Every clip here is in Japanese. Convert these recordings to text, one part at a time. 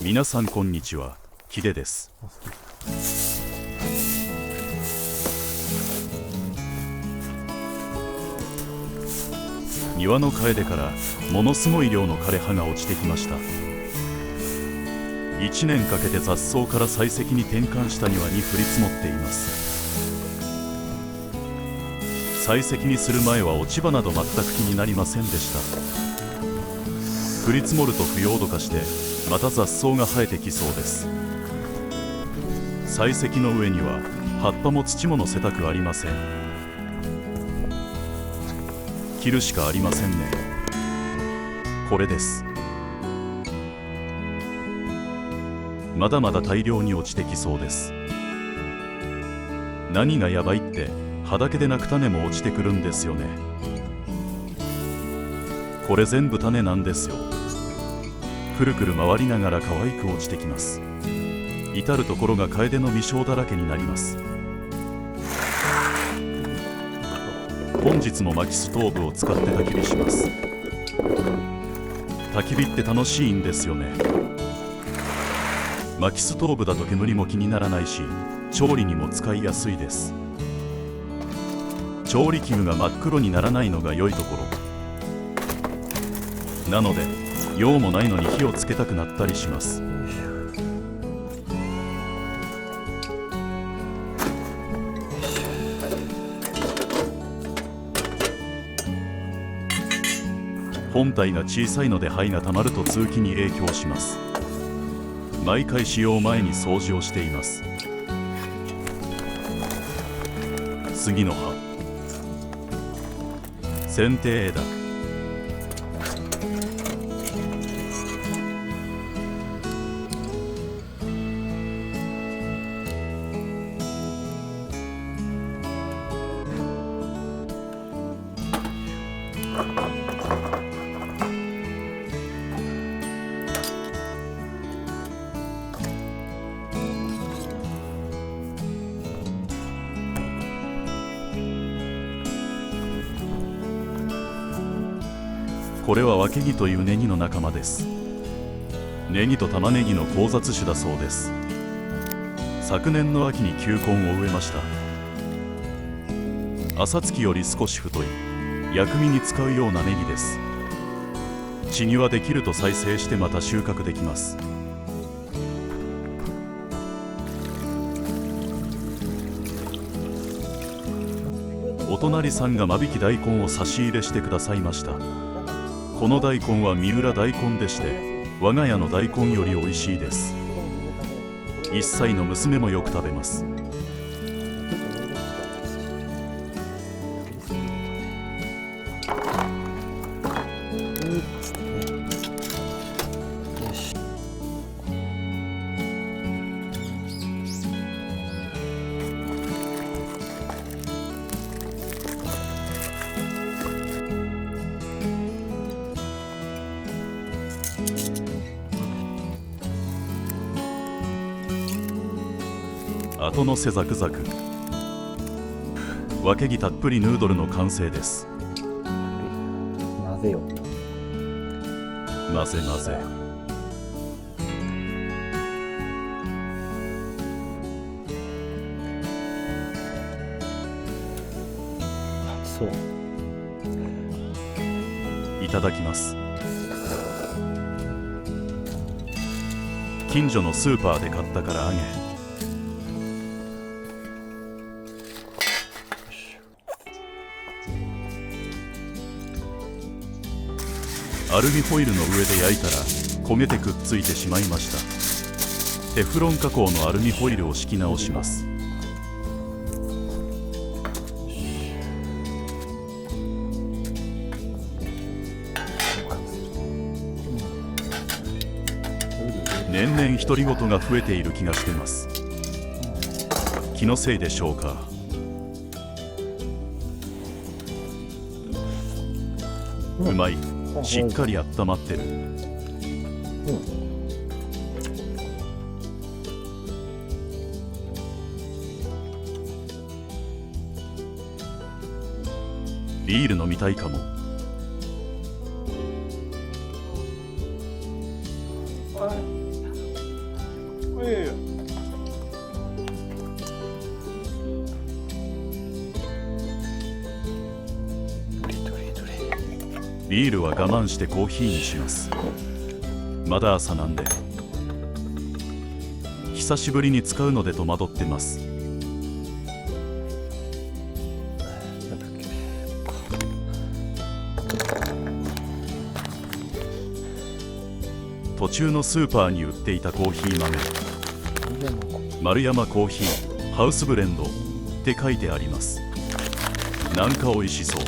皆さんこんにちは、ヒデです。庭のカエデからものすごい量の枯れ葉が落ちてきました。1年かけて雑草から採石に転換した庭に降り積もっています。採石にする前は落ち葉など全く気になりませんでした。降り積もると腐葉土化してまた雑草が生えてきそうです。採石の上には葉っぱも土も乗せたくありません。切るしかありませんね。これです。まだまだ大量に落ちてきそうです。何がやばいって葉だけでなく種も落ちてくるんですよね。これ全部種なんですよ。くるくる回りながら可愛く落ちてきます。至る所がカエデの実生だらけになります。本日も薪ストーブを使って焚き火します。焚き火って楽しいんですよね。薪ストーブだと煙も気にならないし、調理にも使いやすいです。調理器具が真っ黒にならないのが良いところなので、用もないのに火をつけたくなったりします。本体が小さいので灰がたまると通気に影響します。毎回使用前に掃除をしています。杉の葉、剪定枝、これはワケギというネギの仲間です。ネギと玉ねぎの交雑種だそうです。昨年の秋に球根を植えました。朝月より少し太い薬味に使うようなネギです。地にはできると再生してまた収穫できます。お隣さんが間引き大根を差し入れしてくださいました。この大根は三浦大根でして、我が家の大根より美味しいです。1歳の娘もよく食べます。後のせザクザク、わけぎたっぷりヌードルの完成です。混ぜよ。混ぜ混ぜ。そう。いただきます。近所のスーパーで買ったから揚げ。アルミホイルの上で焼いたら焦げてくっついてしまいました。テフロン加工のアルミホイルを敷き直します。年々独り言が増えている気がしてます。気のせいでしょうか。うまい。しっかり温まってる。ビール飲みたいかも。ビールは我慢してコーヒーにします。まだ朝なんで。久しぶりに使うので戸惑ってます。なんだっけ。途中のスーパーに売っていたコーヒー豆、丸山コーヒーハウスブレンドって書いてあります。なんか美味しそう。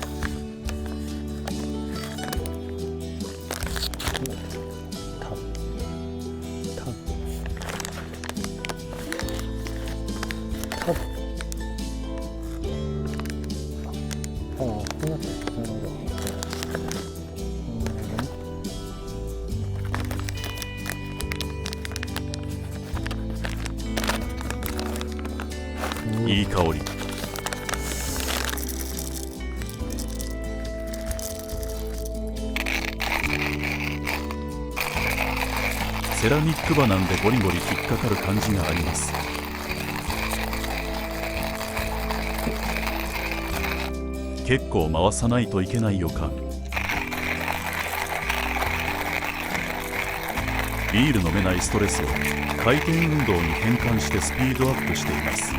ああ、こうなってる。なるほど。いい香り。セラミック刃なんでゴリゴリ引っかかる感じがあります。結構回さないといけない予感。ビール飲めないストレスを回転運動に変換してスピードアップしています。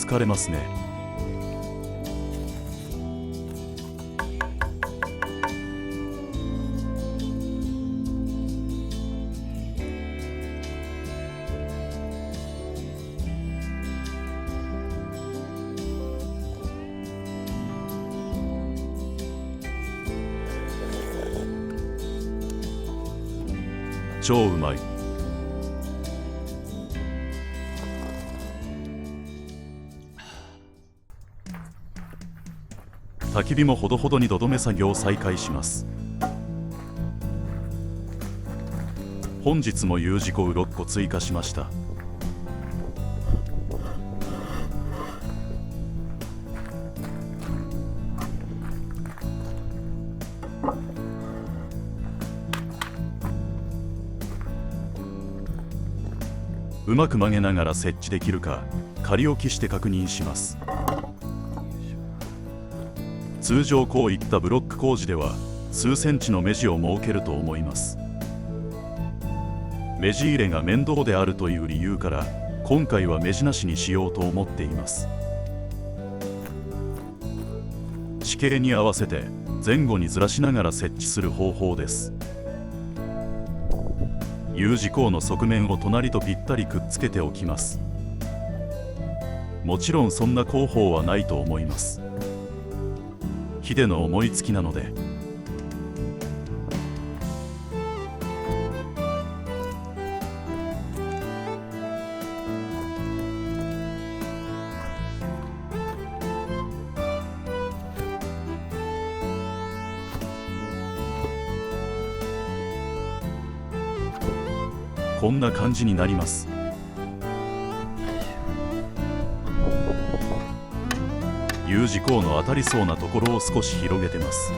疲れますね。超うまい。焚き火もほどほどに土留め作業を再開します。本日も U 字工6個追加しました。うまく曲げながら設置できるか仮置きして確認します。通常こういったブロック工事では数センチの目地を設けると思います。目地入れが面倒であるという理由から今回は目地なしにしようと思っています。地形に合わせて前後にずらしながら設置する方法です。U 字工の側面を隣とぴったりくっつけておきます。もちろんそんな工法はないと思います。ヒデの思いつきなので。こんな感じになります。U 字工の当たりそうなところを少し広げてます。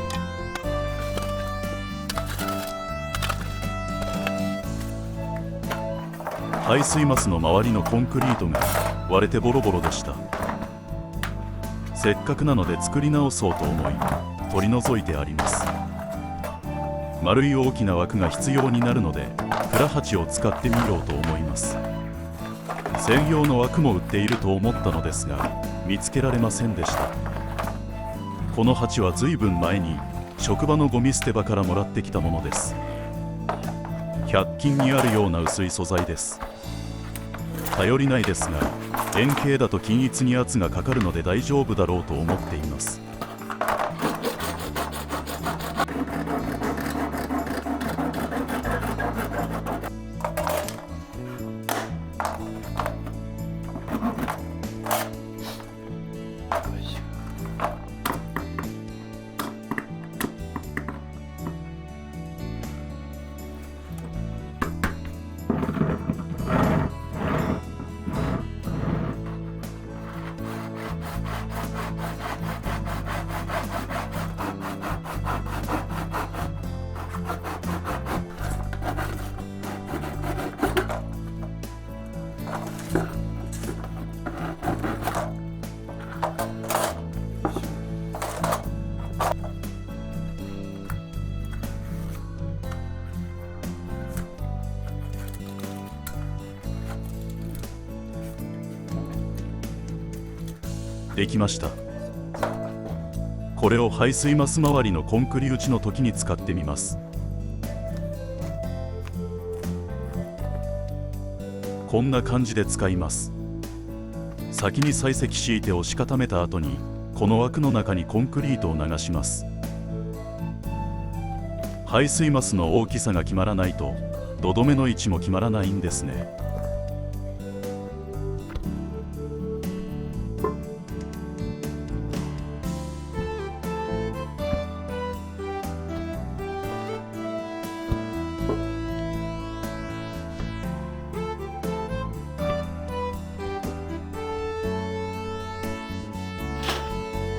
排水マスの周りのコンクリートが割れてボロボロでした。せっかくなので作り直そうと思い取り除いてあります。丸い大きな枠が必要になるのでプラ鉢を使ってみようと思います。専用の枠も売っていると思ったのですが見つけられませんでした。この鉢はずいぶん前に職場のゴミ捨て場からもらってきたものです。100均にあるような薄い素材です。頼りないですが円形だと均一に圧がかかるので大丈夫だろうと思っています。できました。これを排水マス周りのコンクリ打ちの時に使ってみます。こんな感じで使います。先に砕石シートを押し固めた後にこの枠の中にコンクリートを流します。排水マスの大きさが決まらないと土留めの位置も決まらないんですね。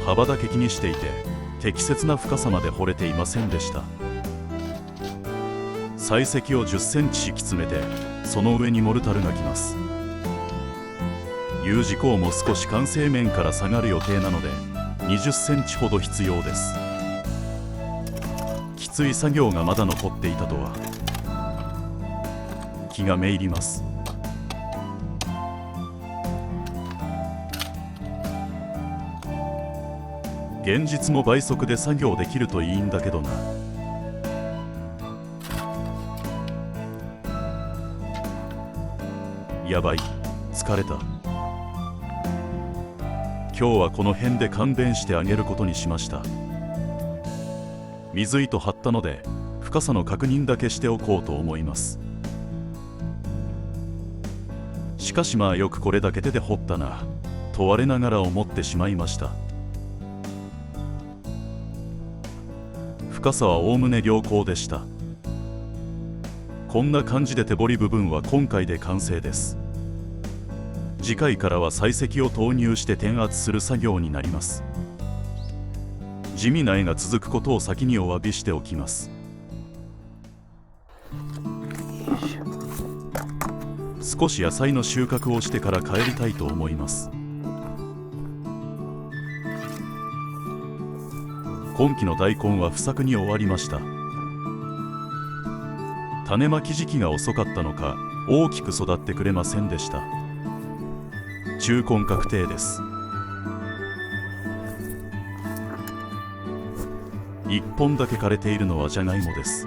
幅だけ気にしていて適切な深さまで掘れていませんでした。砕石を10センチ敷き詰めてその上にモルタルがきます。U字工も少し完成面から下がる予定なので20センチほど必要です。きつい作業がまだ残っていたとは気がめいります。現実も倍速で作業できるといいんだけどな。やばい、疲れた。今日はこの辺で勘弁してあげることにしました。水糸張ったので深さの確認だけしておこうと思います。しかしまあよくこれだけ手で掘ったなと我ながら思ってしまいました。深さはおおむね良好でした。こんな感じで手掘り部分は今回で完成です。次回からは砕石を投入して転圧する作業になります。地味な絵が続くことを先にお詫びしておきます。少し野菜の収穫をしてから帰りたいと思います。今期の大根は不作に終わりました。種まき時期が遅かったのか大きく育ってくれませんでした。中根確定です。1本だけ枯れているのはジャガイモです。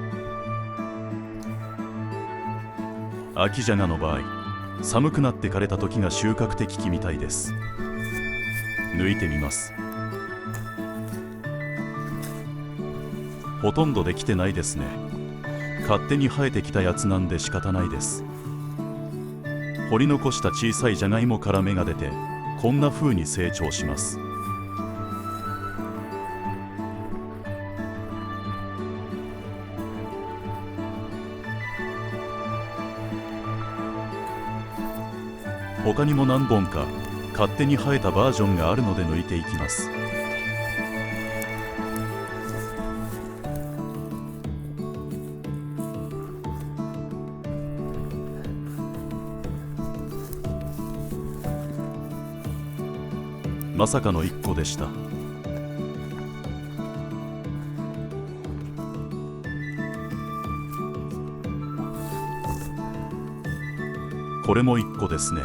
秋ジャガの場合、寒くなって枯れた時が収穫適期みたいです。抜いてみます。ほとんどできてないですね。勝手に生えてきたやつなんで仕方ないです。掘り残した小さいジャガイモから芽が出てこんな風に成長します。他にも何本か勝手に生えたバージョンがあるので抜いていきます。まさかの1個でした。これも1個ですね。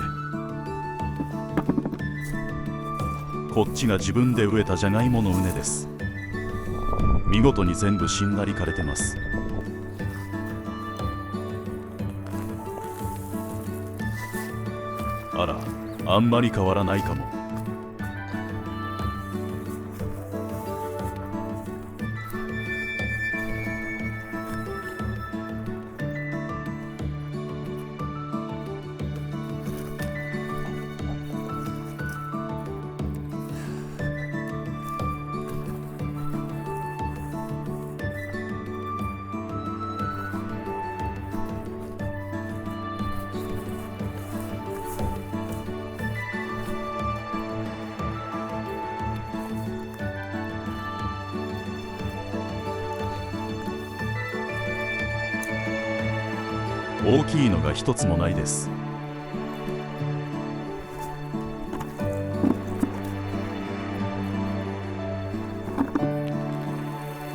こっちが自分で植えたジャガイモの畝です。見事に全部しんなり枯れてます。あら、あんまり変わらないかも。大きいのが一つもないです。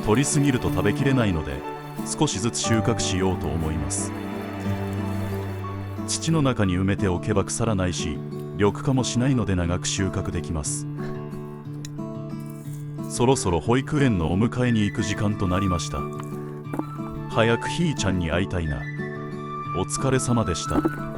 取りすぎると食べきれないので少しずつ収穫しようと思います。土の中に埋めておけば腐らないし緑化もしないので長く収穫できます。そろそろ保育園のお迎えに行く時間となりました。早くひーちゃんに会いたいな。お疲れ様でした。